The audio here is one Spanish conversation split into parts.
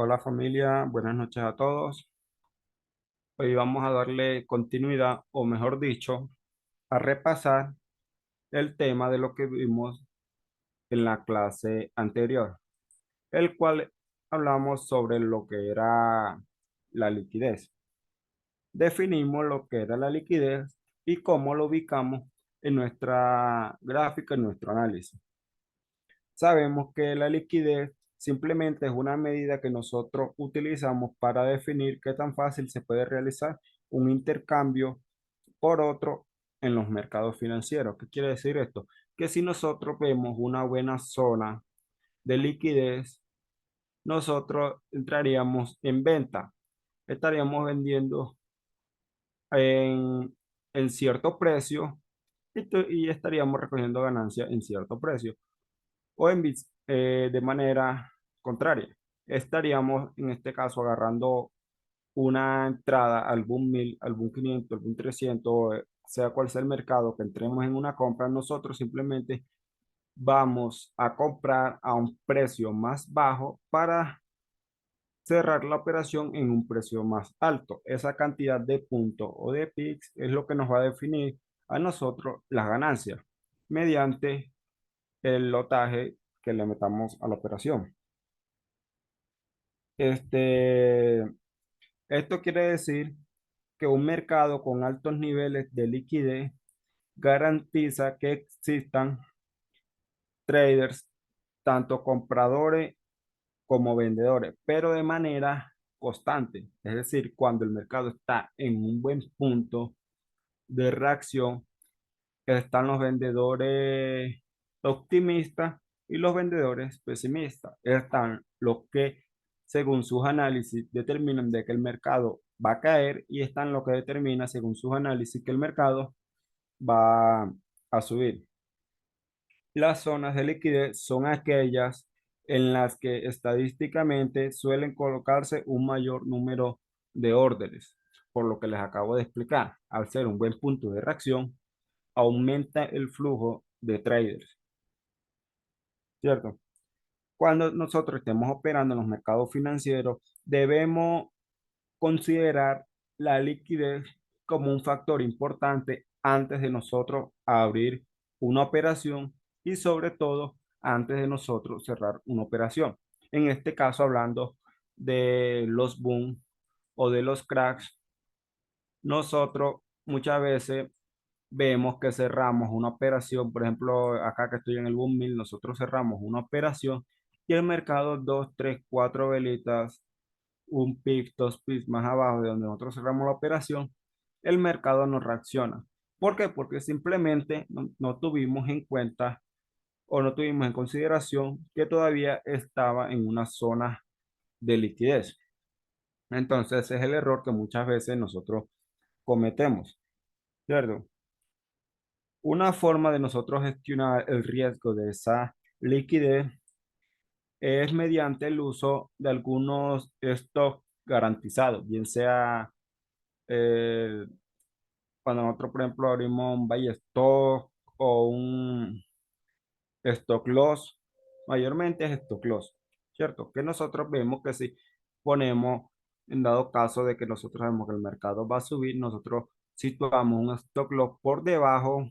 Hola familia, buenas noches a todos. Hoy vamos a darle continuidad, o mejor dicho, a repasar el tema de lo que vimos en la clase anterior, el cual hablamos sobre lo que era la liquidez. Definimos lo que era la liquidez y cómo lo ubicamos en nuestra gráfica, en nuestro análisis. Sabemos que la liquidez simplemente es una medida que nosotros utilizamos para definir qué tan fácil se puede realizar un intercambio por otro en los mercados financieros. ¿Qué quiere decir esto? Que si nosotros vemos una buena zona de liquidez, nosotros entraríamos en venta. Estaríamos vendiendo en, en cierto precio y estaríamos recogiendo ganancias en cierto precio. O de manera contraria. Estaríamos en este caso agarrando una entrada al boom 1000, al boom 500, al boom 300, sea cual sea el mercado que entremos en una compra, nosotros simplemente vamos a comprar a un precio más bajo para cerrar la operación en un precio más alto. Esa cantidad de puntos o de pics es lo que nos va a definir a nosotros las ganancias mediante el lotaje que le metamos a la operación. Este, Esto quiere decir que un mercado con altos niveles de liquidez garantiza que existan traders, tanto compradores como vendedores, pero de manera constante. Es decir, cuando el mercado está en un buen punto de reacción, están los vendedores optimistas y los vendedores pesimistas. Están los que, según sus análisis, determinan de que el mercado va a caer y están los que determinan, según sus análisis, que el mercado va a subir. Las zonas de liquidez son aquellas en las que estadísticamente suelen colocarse un mayor número de órdenes, por lo que les acabo de explicar. Al ser un buen punto de reacción, aumenta el flujo de traders, ¿cierto? Cuando nosotros estemos operando en los mercados financieros, debemos considerar la liquidez como un factor importante antes de nosotros abrir una operación y sobre todo antes de nosotros cerrar una operación. En este caso, hablando de los boom o de los cracks, nosotros muchas veces vemos que cerramos una operación, por ejemplo, acá que estoy en el boom 1000, nosotros cerramos una operación y el mercado dos, tres, cuatro velitas, un pip, dos pips más abajo de donde nosotros cerramos la operación, el mercado no reacciona. ¿Por qué? Porque simplemente no tuvimos en cuenta o no tuvimos en consideración que todavía estaba en una zona de liquidez. Entonces, ese es el error que muchas veces nosotros cometemos, ¿cierto? Una forma de nosotros gestionar el riesgo de esa liquidez es mediante el uso de algunos stocks garantizados, bien sea eh, cuando nosotros, por ejemplo, abrimos un buy stock o un stock loss, mayormente es stock loss, ¿cierto? Que nosotros vemos que si ponemos, en dado caso de que nosotros sabemos que el mercado va a subir, nosotros situamos un stock loss por debajo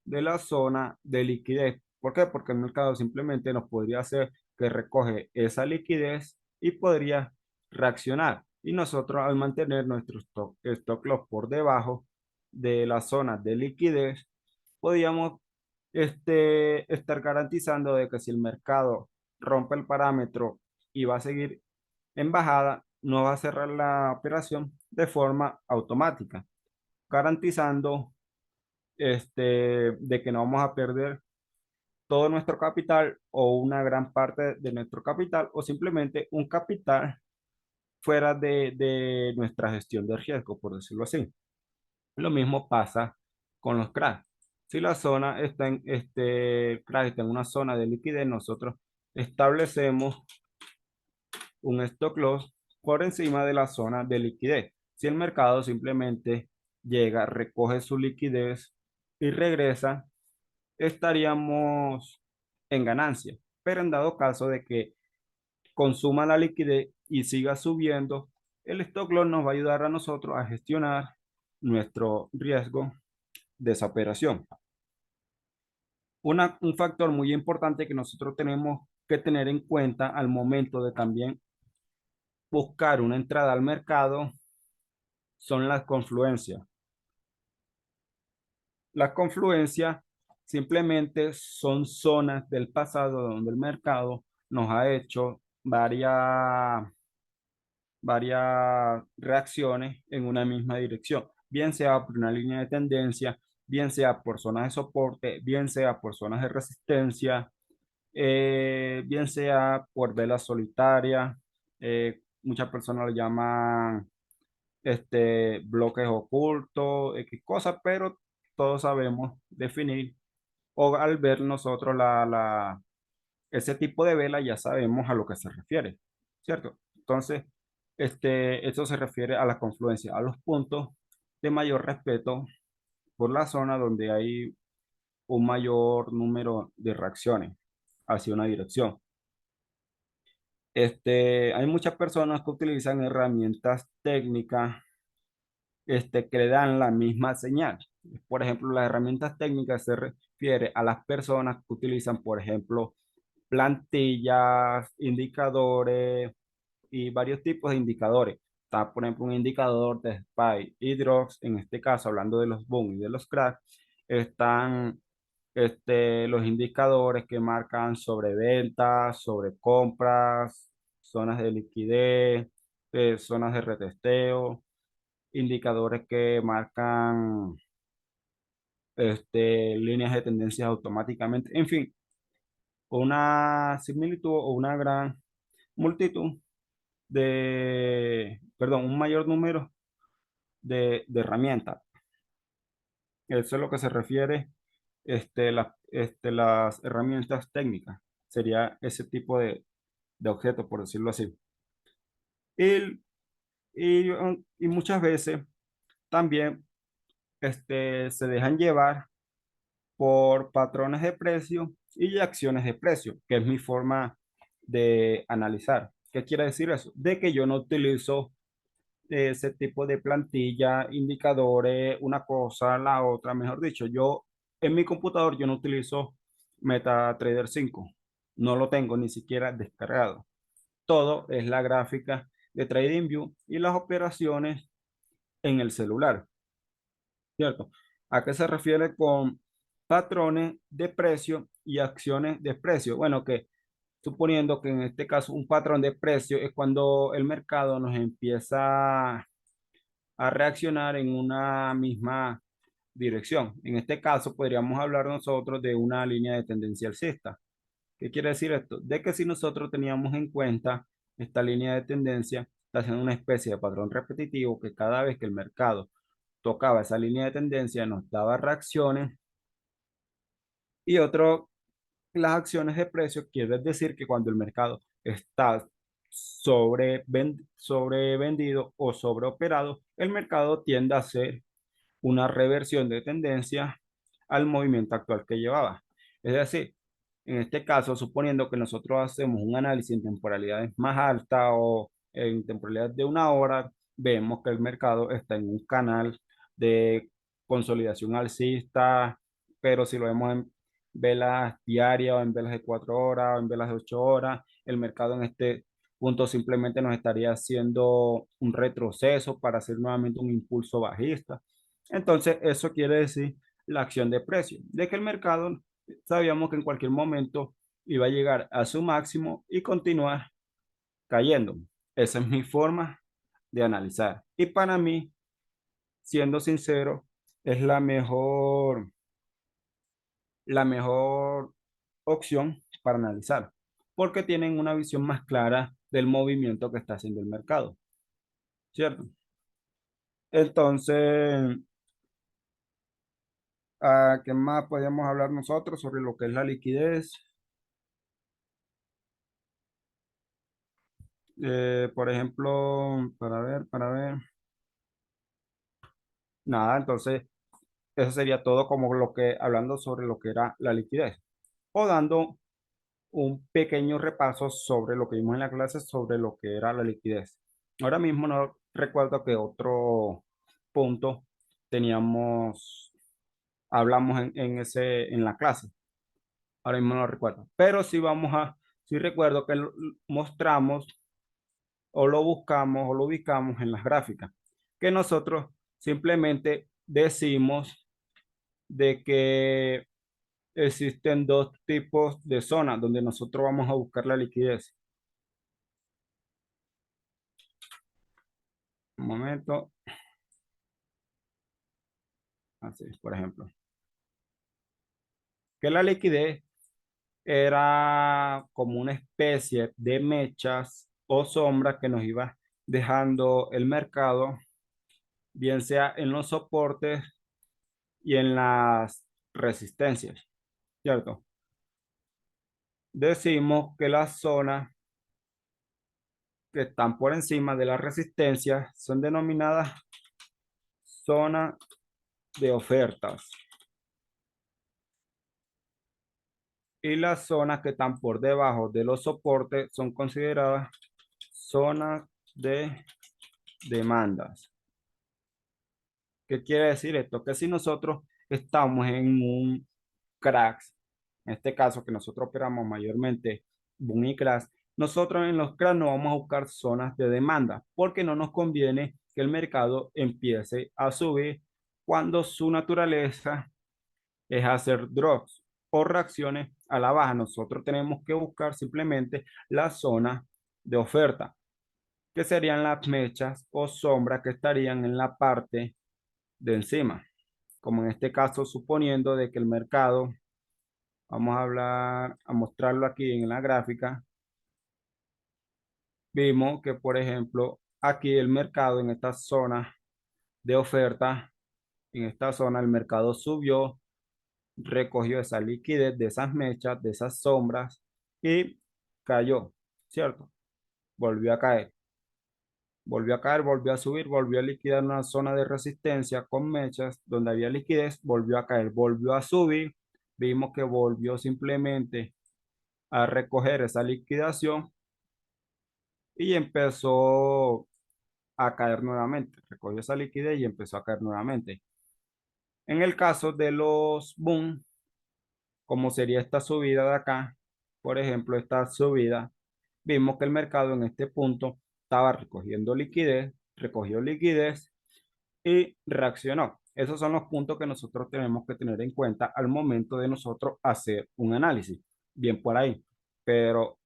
de la zona de liquidez. ¿Por qué? Porque el mercado simplemente nos podría hacer que recoge esa liquidez y podría reaccionar. Y nosotros al mantener nuestro stock loss por debajo de la zona de liquidez, podríamos estar garantizando de que si el mercado rompe el parámetro y va a seguir en bajada, no va a cerrar la operación de forma automática, garantizando de que no vamos a perder todo nuestro capital o una gran parte de nuestro capital o simplemente un capital fuera de nuestra gestión de riesgo, por decirlo así. Lo mismo pasa con los cracks. Si la zona está en crack está en una zona de liquidez, nosotros establecemos un stop loss por encima de la zona de liquidez. Si el mercado simplemente llega, recoge su liquidez y regresa, estaríamos en ganancia. Pero en dado caso de que consuma la liquidez y siga subiendo, el stop loss nos va a ayudar a nosotros a gestionar nuestro riesgo de esa operación. Un factor muy importante que nosotros tenemos que tener en cuenta al momento de también buscar una entrada al mercado son las confluencias. Las confluencias simplemente son zonas del pasado donde el mercado nos ha hecho varias reacciones en una misma dirección, bien sea por una línea de tendencia, bien sea por zonas de soporte, bien sea por zonas de resistencia, bien sea por velas solitarias. Muchas personas lo llaman bloques ocultos, X cosas, pero todos sabemos definir o al ver nosotros ese tipo de vela ya sabemos a lo que se refiere, ¿cierto? Entonces, esto se refiere a la confluencia, a los puntos de mayor respeto por la zona donde hay un mayor número de reacciones hacia una dirección. Hay muchas personas que utilizan herramientas técnicas que le dan la misma señal. Por ejemplo, las herramientas técnicas se refiere a las personas que utilizan, por ejemplo, plantillas, indicadores y varios tipos de indicadores. Está, por ejemplo, un indicador de SPY y Drox, en este caso, hablando de los boom y de los cracks, están los indicadores que marcan sobre ventas, sobre compras, zonas de liquidez, zonas de retesteo, indicadores que marcan líneas de tendencias automáticamente. En fin, una similitud o una gran multitud perdón, un mayor número de herramientas. Eso es lo que se refiere las herramientas técnicas. Sería ese tipo de objetos, por decirlo así. Y, y muchas veces también se dejan llevar por patrones de precio y acciones de precio, que es mi forma de analizar. ¿Qué quiere decir eso? De que yo no utilizo ese tipo de plantilla, indicadores, una cosa, la otra, mejor dicho, yo en mi computador yo no utilizo MetaTrader 5, no lo tengo ni siquiera descargado. Todo es la gráfica de TradingView y las operaciones en el celular, ¿cierto? ¿A qué se refiere con patrones de precio y acciones de precio? Bueno, que suponiendo que en este caso un patrón de precio es cuando el mercado nos empieza a reaccionar en una misma dirección. En este caso, podríamos hablar nosotros de una línea de tendencia alcista. ¿Qué quiere decir esto? De que si nosotros teníamos en cuenta esta línea de tendencia, está haciendo una especie de patrón repetitivo que cada vez que el mercado tocaba esa línea de tendencia nos daba reacciones y otro, las acciones de precio quiere decir que cuando el mercado está sobrevendido o sobreoperado, el mercado tiende a hacer una reversión de tendencia al movimiento actual que llevaba. Es decir, en este caso, suponiendo que nosotros hacemos un análisis en temporalidades más altas o en temporalidades de una hora, vemos que el mercado está en un canal de consolidación alcista, pero si lo vemos en velas diarias o en velas de 4 horas o en velas de 8 horas, el mercado en este punto simplemente nos estaría haciendo un retroceso para hacer nuevamente un impulso bajista. Entonces, eso quiere decir la acción de precio, de que el mercado sabíamos que en cualquier momento iba a llegar a su máximo y continuar cayendo. Esa es mi forma de analizar. Y para mí, siendo sincero, es la mejor opción para analizar, porque tienen una visión más clara del movimiento que está haciendo el mercado, ¿cierto? Entonces, ¿qué más podemos hablar nosotros sobre lo que es la liquidez? Por ejemplo, para ver. Nada, entonces eso sería todo como lo que, hablando sobre lo que era la liquidez. O dando un pequeño repaso sobre lo que vimos en la clase sobre lo que era la liquidez. Ahora mismo no recuerdo que otro punto teníamos, hablamos en la clase. Ahora mismo no lo recuerdo. Pero sí recuerdo que lo mostramos o lo buscamos o lo ubicamos en las gráficas. Que nosotros simplemente decimos de que existen dos tipos de zonas donde nosotros vamos a buscar la liquidez. Un momento, así, por ejemplo, que la liquidez era como una especie de mechas o sombras que nos iba dejando el mercado, bien sea en los soportes y en las resistencias, ¿cierto? Decimos que las zonas que están por encima de la resistencia son denominadas zonas de ofertas y las zonas que están por debajo de los soportes son consideradas zonas de demandas. ¿Qué quiere decir esto? Que si nosotros estamos en un crash, en este caso que nosotros operamos mayormente boom y crash, nosotros en los crash no vamos a buscar zonas de demanda porque no nos conviene que el mercado empiece a subir cuando su naturaleza es hacer drops o reacciones a la baja. Nosotros tenemos que buscar simplemente la zona de oferta, que serían las mechas o sombras que estarían en la parte de encima, como en este caso suponiendo de que el mercado, vamos a hablar, a mostrarlo aquí en la gráfica, vimos que por ejemplo aquí el mercado en esta zona de oferta, en esta zona el mercado subió, recogió esa liquidez de esas mechas, de esas sombras y cayó, ¿cierto? Volvió a caer, volvió a caer, volvió a subir, volvió a liquidar una zona de resistencia con mechas donde había liquidez, volvió a caer, volvió a subir, vimos que volvió simplemente a recoger esa liquidación y empezó a caer nuevamente, recogió esa liquidez y empezó a caer nuevamente. En el caso de los boom, como sería esta subida de acá, por ejemplo, esta subida, vimos que el mercado en este punto estaba recogiendo liquidez, recogió liquidez y reaccionó. Esos son los puntos que nosotros tenemos que tener en cuenta al momento de nosotros hacer un análisis. Bien por ahí. Pero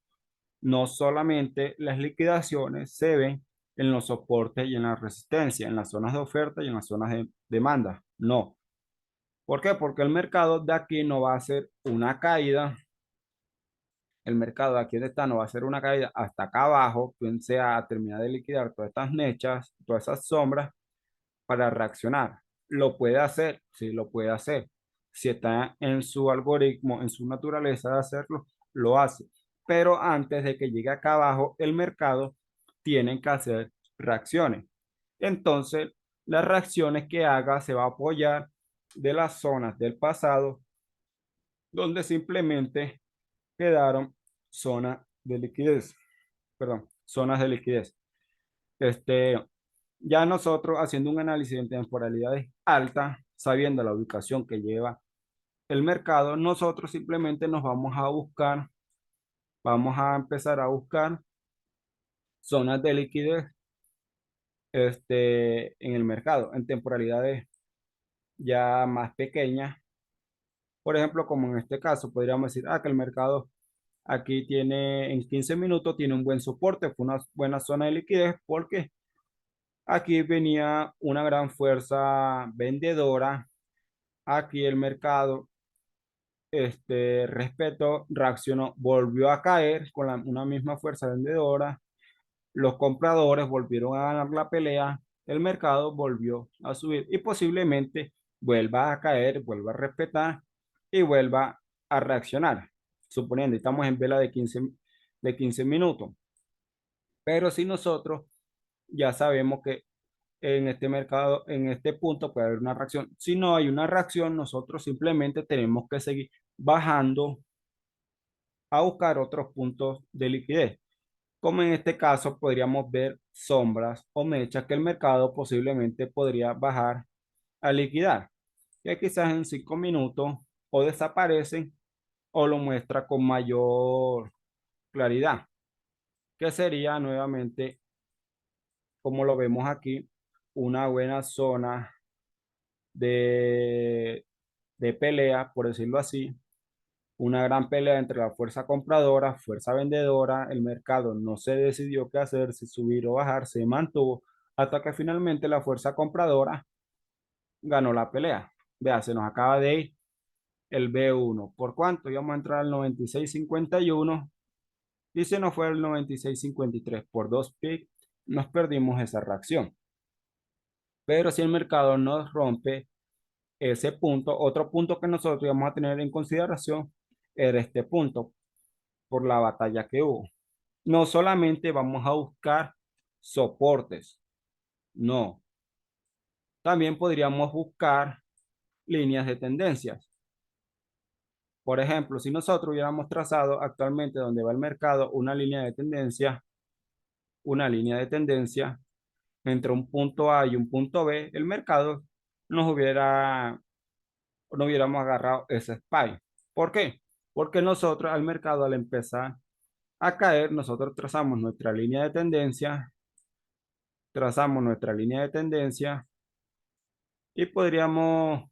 no solamente las liquidaciones se ven en los soportes y en la resistencia, en las zonas de oferta y en las zonas de demanda. No. ¿Por qué? Porque el mercado de aquí no va a hacer una caída. El mercado de aquí de esta no va a hacer una caída hasta acá abajo, quien sea a terminar de liquidar todas estas mechas, todas esas sombras para reaccionar. ¿Lo puede hacer? Sí, lo puede hacer. Si está en su algoritmo, en su naturaleza de hacerlo, lo hace. Pero antes de que llegue acá abajo, el mercado tiene que hacer reacciones. Entonces, las reacciones que haga se va a apoyar de las zonas del pasado, donde simplemente quedaron zonas de liquidez. Perdón, zonas de liquidez. Este, ya nosotros haciendo un análisis en temporalidades altas, sabiendo la ubicación que lleva el mercado, nosotros simplemente nos vamos a buscar, vamos a empezar a buscar zonas de liquidez en el mercado, en temporalidades ya más pequeñas. Por ejemplo, como en este caso, podríamos decir, que el mercado aquí tiene en 15 minutos, tiene un buen soporte, fue una buena zona de liquidez porque aquí venía una gran fuerza vendedora. Aquí el mercado, respetó, reaccionó, volvió a caer con una misma fuerza vendedora. Los compradores volvieron a ganar la pelea. El mercado volvió a subir y posiblemente vuelva a caer, vuelva a respetar y vuelva a reaccionar. Suponiendo, estamos en vela de 15 minutos. Pero si nosotros ya sabemos que en este mercado, en este punto puede haber una reacción. Si no hay una reacción, nosotros simplemente tenemos que seguir bajando a buscar otros puntos de liquidez, como en este caso podríamos ver sombras o mechas que el mercado posiblemente podría bajar a liquidar, que quizás en 5 minutos o desaparecen o lo muestra con mayor claridad, que sería nuevamente, como lo vemos aquí, una buena zona de, de pelea, por decirlo así, una gran pelea entre la fuerza compradora, fuerza vendedora, el mercado no se decidió qué hacer, si subir o bajar, se mantuvo hasta que finalmente la fuerza compradora ganó la pelea. Vea, se nos acaba de ir el B1. ¿Por cuánto? Íbamos a entrar al 96.51 y se nos fue al 96.53. Por 2 pips nos perdimos esa reacción. Pero si el mercado nos rompe ese punto, otro punto que nosotros íbamos a tener en consideración era este punto por la batalla que hubo. No solamente vamos a buscar soportes, no. También podríamos buscar líneas de tendencias. Por ejemplo, si nosotros hubiéramos trazado actualmente donde va el mercado una línea de tendencia entre un punto A y un punto B, el mercado nos hubiera, no hubiéramos agarrado ese SPY. ¿Por qué? Porque nosotros al mercado al empezar a caer, nosotros trazamos nuestra línea de tendencia y podríamos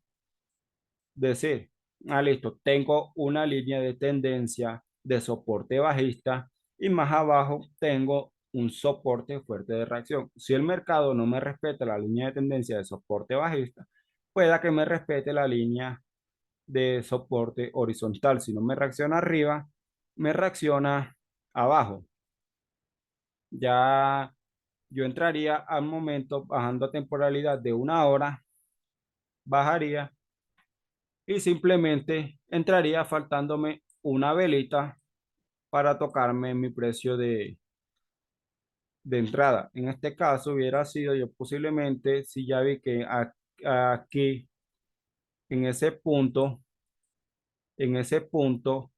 decir, listo, tengo una línea de tendencia de soporte bajista y más abajo tengo un soporte fuerte de reacción. Si el mercado no me respeta la línea de tendencia de soporte bajista, pueda que me respete la línea de soporte horizontal. Si no me reacciona arriba, me reacciona abajo. Ya yo entraría al momento bajando a temporalidad de 1 hora, bajaría y simplemente entraría faltándome una velita para tocarme mi precio de entrada. En este caso hubiera sido yo posiblemente, si ya vi que aquí en ese punto, en ese punto,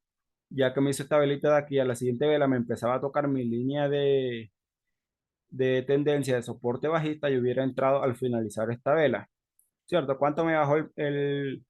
ya que me hice esta velita de aquí, a la siguiente vela me empezaba a tocar mi línea de tendencia de soporte bajista y hubiera entrado al finalizar esta vela. ¿Cierto? ¿Cuánto me bajó el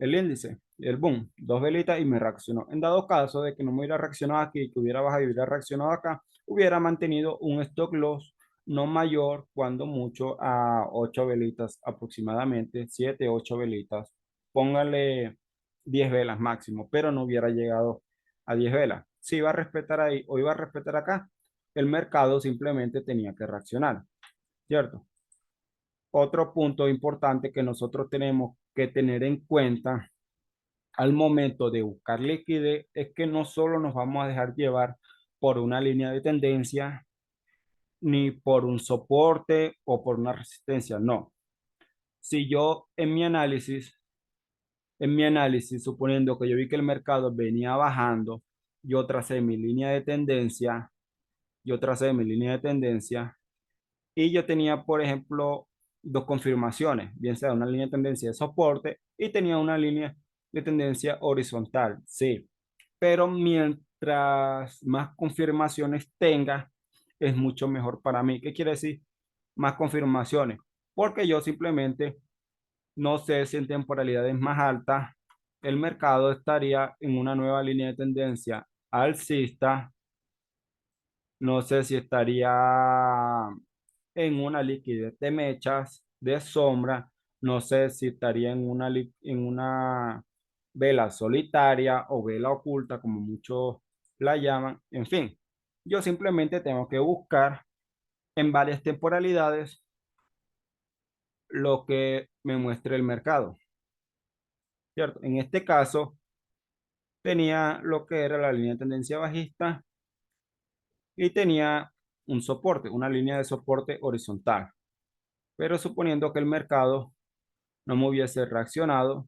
índice, el boom? 2 velitas y me reaccionó. En dado caso de que no me hubiera reaccionado aquí, que hubiera bajado y hubiera reaccionado acá, hubiera mantenido un stop loss no mayor, cuando mucho, a 8 velitas aproximadamente, 7, 8 velitas. Póngale 10 velas máximo, pero no hubiera llegado a 10 velas. Si iba a respetar ahí o iba a respetar acá, el mercado simplemente tenía que reaccionar, ¿cierto? Otro punto importante que nosotros tenemos que tener en cuenta al momento de buscar liquidez es que no solo nos vamos a dejar llevar por una línea de tendencia, ni por un soporte o por una resistencia, no. Si yo en mi análisis, suponiendo que yo vi que el mercado venía bajando, yo tracé mi línea de tendencia, yo tracé mi línea de tendencia y yo tenía, por ejemplo, dos confirmaciones, bien sea una línea de tendencia de soporte y tenía una línea de tendencia horizontal, sí. Pero mientras más confirmaciones tenga, es mucho mejor para mí. ¿Qué quiere decir? Más confirmaciones. Porque yo simplemente no sé si en temporalidades más altas el mercado estaría en una nueva línea de tendencia alcista. No sé si estaría en una liquidez de mechas, de sombra. No sé si estaría en una vela solitaria o vela oculta, como muchos la llaman. En fin, yo simplemente tengo que buscar en varias temporalidades lo que me muestre el mercado, ¿cierto? En este caso, tenía lo que era la línea de tendencia bajista y tenía un soporte, una línea de soporte horizontal. Pero suponiendo que el mercado no me hubiese reaccionado,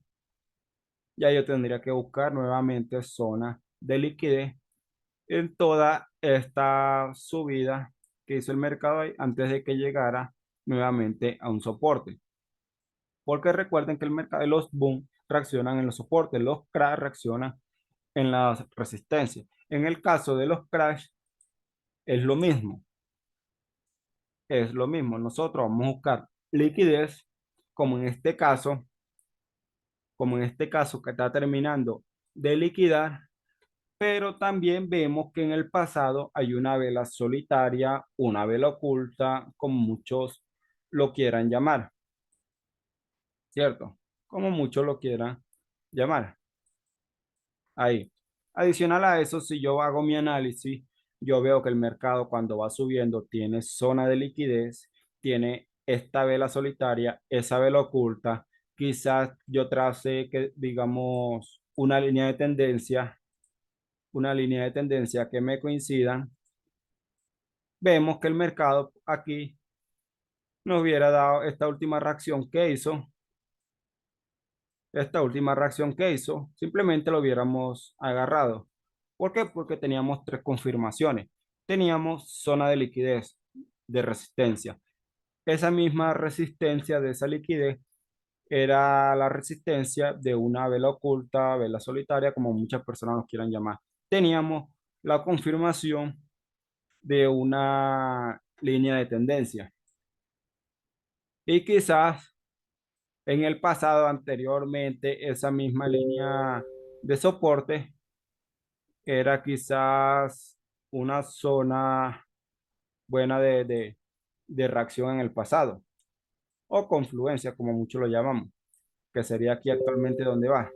ya yo tendría que buscar nuevamente zona de liquidez en toda esta subida que hizo el mercado ahí antes de que llegara nuevamente a un soporte. Porque recuerden que el mercado de los boom reaccionan en los soportes, los crash reaccionan en las resistencias. En el caso de los crash, es lo mismo, es lo mismo. Nosotros vamos a buscar liquidez, como en este caso, como en este caso que está terminando de liquidar, pero también vemos que en el pasado hay una vela solitaria, una vela oculta, como muchos lo quieran llamar, ¿cierto? Como muchos lo quieran llamar. Ahí. Adicional a eso, si yo hago mi análisis, yo veo que el mercado cuando va subiendo tiene zona de liquidez, tiene esta vela solitaria, esa vela oculta. Quizás yo trace que, digamos, una línea de tendencia que me coincidan. Vemos que el mercado aquí nos hubiera dado esta última reacción que hizo, simplemente lo hubiéramos agarrado. ¿Por qué? Porque teníamos tres confirmaciones. Teníamos zona de liquidez, de resistencia. Esa misma resistencia de esa liquidez era la resistencia de una vela oculta, vela solitaria, como muchas personas nos quieran llamar. Teníamos la confirmación de una línea de tendencia. Y quizás en el pasado, anteriormente, esa misma línea de soporte era quizás una zona buena de reacción en el pasado, o confluencia, como muchos lo llamamos, que sería aquí actualmente donde va,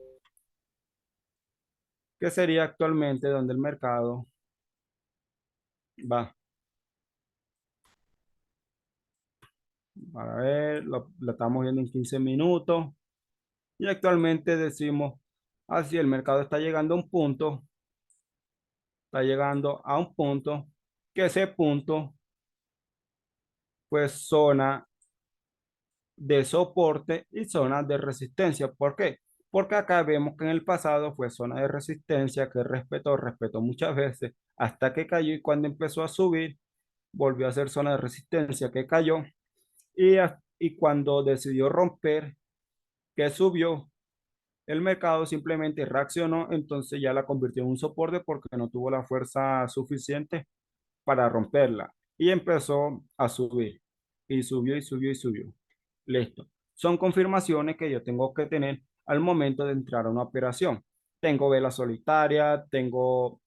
que sería actualmente donde el mercado va. Para ver, lo estamos viendo en 15 minutos y actualmente decimos, así el mercado está llegando a un punto, está llegando a un punto, que ese punto pues zona de soporte y zona de resistencia. ¿Por qué? Porque acá vemos que en el pasado fue zona de resistencia que respetó muchas veces hasta que cayó y cuando empezó a subir volvió a ser zona de resistencia que cayó y cuando decidió romper que subió el mercado simplemente reaccionó, entonces ya la convirtió en un soporte porque no tuvo la fuerza suficiente para romperla y empezó a subir y subió y subió y subió. Listo. Son confirmaciones que yo tengo que tener al momento de entrar a una operación. Tengo vela solitaria, tengo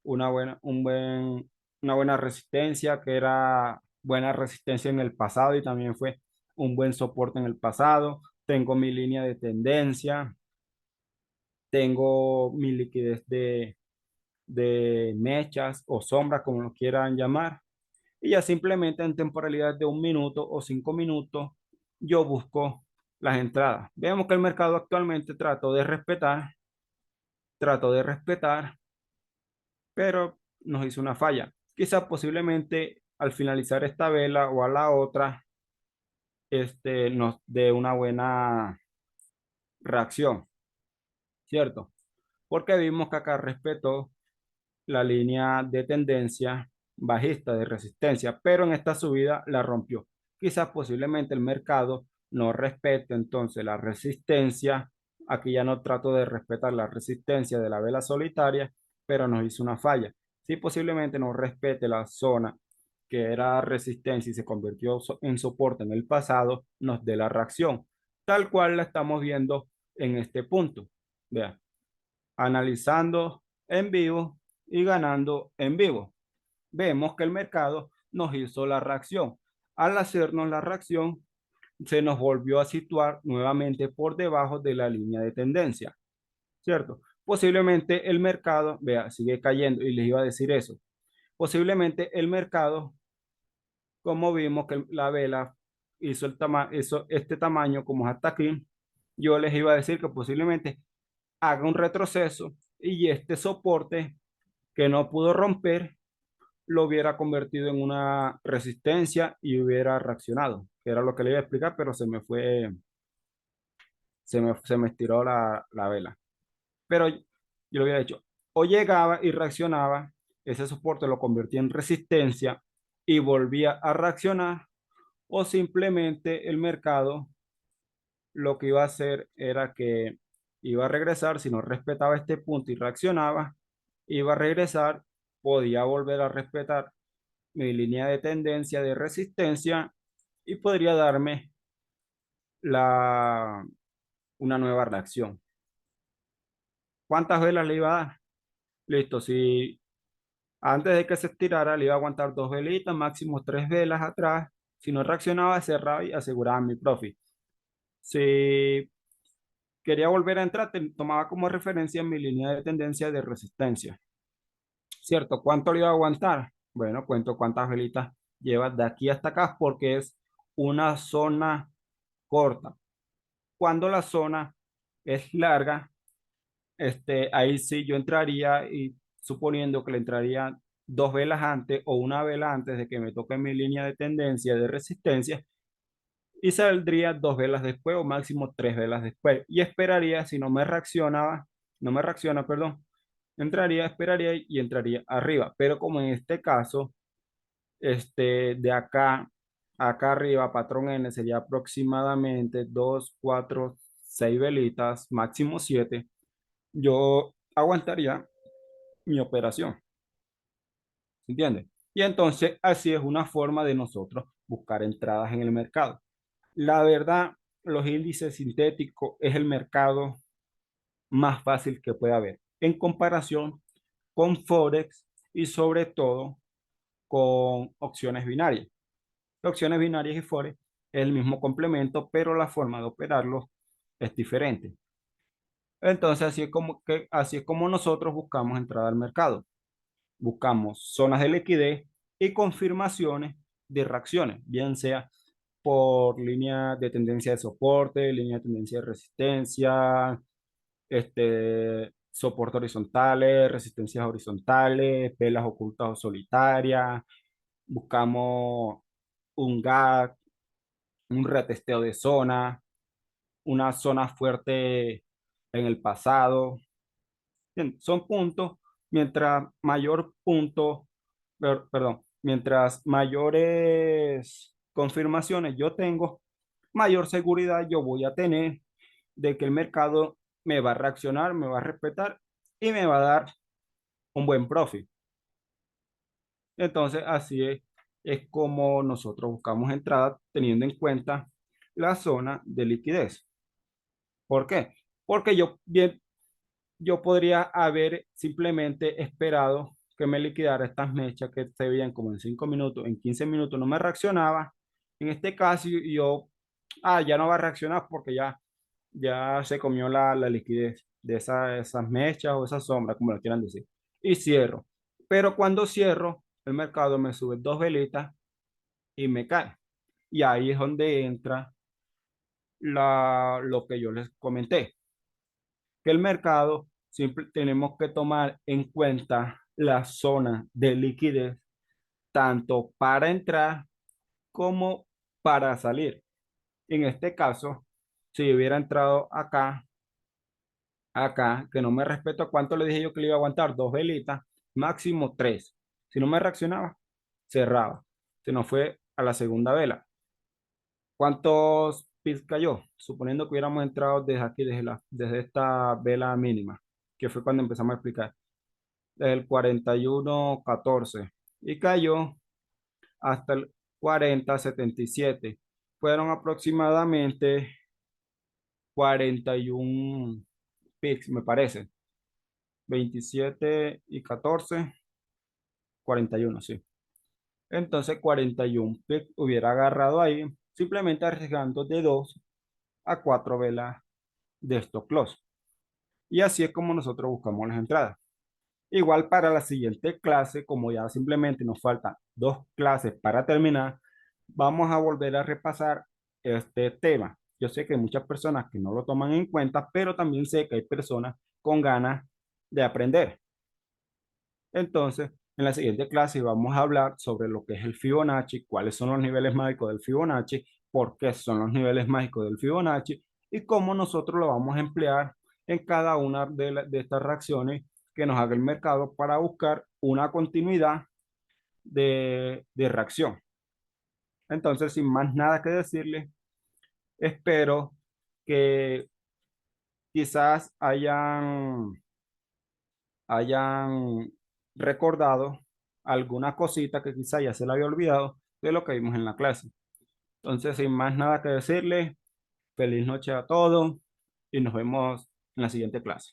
una buena resistencia, que era buena resistencia en el pasado y también fue un buen soporte en el pasado. Tengo mi línea de tendencia, tengo mi liquidez de mechas o sombras, como lo quieran llamar. Y ya simplemente en temporalidad de 1 minuto o 5 minutos, yo busco las entradas. Vemos que el mercado actualmente trato de respetar, pero nos hizo una falla. Quizás posiblemente al finalizar esta vela o a la otra, nos dé una buena reacción, ¿cierto? Porque vimos que acá respetó la línea de tendencia bajista de resistencia, pero en esta subida la rompió. Quizás posiblemente el mercado no respete entonces la resistencia. Aquí ya no trato de respetar la resistencia de la vela solitaria, pero nos hizo una falla. Si posiblemente no respete la zona que era resistencia y se convirtió en soporte en el pasado, nos dé la reacción, tal cual la estamos viendo en este punto. Vea, analizando en vivo y ganando en vivo. Vemos que el mercado nos hizo la reacción. Al hacernos la reacción, se nos volvió a situar nuevamente por debajo de la línea de tendencia, ¿cierto? Posiblemente el mercado, vea, sigue cayendo y les iba a decir eso. Posiblemente el mercado, como vimos que la vela hizo este tamaño como hasta aquí, yo les iba a decir que posiblemente haga un retroceso y este soporte que no pudo romper lo hubiera convertido en una resistencia y hubiera reaccionado, que era lo que le iba a explicar, pero se me estiró la vela. Pero yo lo había hecho. O llegaba y reaccionaba, ese soporte lo convertía en resistencia y volvía a reaccionar, o simplemente el mercado lo que iba a hacer era que iba a regresar, si no respetaba este punto y reaccionaba, iba a regresar, podía volver a respetar mi línea de tendencia de resistencia y podría darme la, una nueva reacción. ¿Cuántas velas le iba a dar? Listo, si antes de que se estirara le iba a aguantar dos velitas, máximo tres velas atrás. Si no reaccionaba, cerraba y aseguraba mi profit. Si quería volver a entrar, tomaba como referencia mi línea de tendencia de resistencia. ¿Cierto? ¿Cuánto le iba a aguantar? Bueno, cuento cuántas velitas lleva de aquí hasta acá porque es una zona corta. Cuando la zona es larga, ahí sí yo entraría y suponiendo que le entraría dos velas antes o una vela antes de que me toque mi línea de tendencia de resistencia y saldría dos velas después o máximo tres velas después y esperaría si no me reaccionaba, no me reacciona, perdón, entraría, esperaría y entraría arriba. Pero como en este caso, de acá arriba, patrón N sería aproximadamente 2 4 6 velitas, máximo 7. Yo aguantaría mi operación, ¿entiendes? Y entonces así es una forma de nosotros buscar entradas en el mercado. La verdad, los índices sintéticos es el mercado más fácil que puede haber en comparación con Forex y sobre todo con opciones binarias. Opciones binarias y Forex es el mismo complemento, pero la forma de operarlo es diferente. Entonces, así es como nosotros buscamos entrada al mercado. Buscamos zonas de liquidez y confirmaciones de reacciones, bien sea por línea de tendencia de soporte, línea de tendencia de resistencia, soporte horizontales, resistencias horizontales, velas ocultas o solitarias. Buscamos un gap, un retesteo de zona, una zona fuerte en el pasado. Bien, son puntos, mientras mayor punto, perdón, mientras mayores confirmaciones yo tengo, mayor seguridad yo voy a tener de que el mercado me va a reaccionar, me va a respetar y me va a dar un buen profit. Entonces, es como nosotros buscamos entrada teniendo en cuenta la zona de liquidez. ¿Por qué? Porque yo podría haber simplemente esperado que me liquidara estas mechas que se veían como en 5 minutos, en 15 minutos no me reaccionaba. En este caso, yo, ya no va a reaccionar porque ya se comió la liquidez de esas mechas o esas sombras, como lo quieran decir. Y cierro. Pero cuando cierro, el mercado me sube dos velitas y me cae. Y ahí es donde entra lo que yo les comenté, que el mercado siempre tenemos que tomar en cuenta la zona de liquidez, tanto para entrar como para salir. En este caso, si hubiera entrado acá, que no me respeto cuánto le dije yo que le iba a aguantar, dos velitas, máximo tres. Si no me reaccionaba, cerraba. Se nos fue a la segunda vela. ¿Cuántos pips cayó? Suponiendo que hubiéramos entrado desde aquí, desde esta vela mínima, que fue cuando empezamos a explicar, desde el 41.14 y cayó hasta el 40.77. Fueron aproximadamente 41 pips, me parece. 27 y 14, 41, sí. Entonces 41 pips hubiera agarrado ahí, simplemente arriesgando de 2 a 4 velas de stop loss. Y así es como nosotros buscamos las entradas. Igual para la siguiente clase, como ya simplemente nos faltan dos clases para terminar, vamos a volver a repasar este tema. Yo sé que hay muchas personas que no lo toman en cuenta, pero también sé que hay personas con ganas de aprender. Entonces, en la siguiente clase vamos a hablar sobre lo que es el Fibonacci, cuáles son los niveles mágicos del Fibonacci, por qué son los niveles mágicos del Fibonacci y cómo nosotros lo vamos a emplear en cada una de estas reacciones que nos haga el mercado para buscar una continuidad de reacción. Entonces, sin más nada que decirle, espero que quizás hayan recordado alguna cosita que quizás ya se le había olvidado de lo que vimos en la clase. Entonces, sin más nada que decirle, feliz noche a todos y nos vemos en la siguiente clase.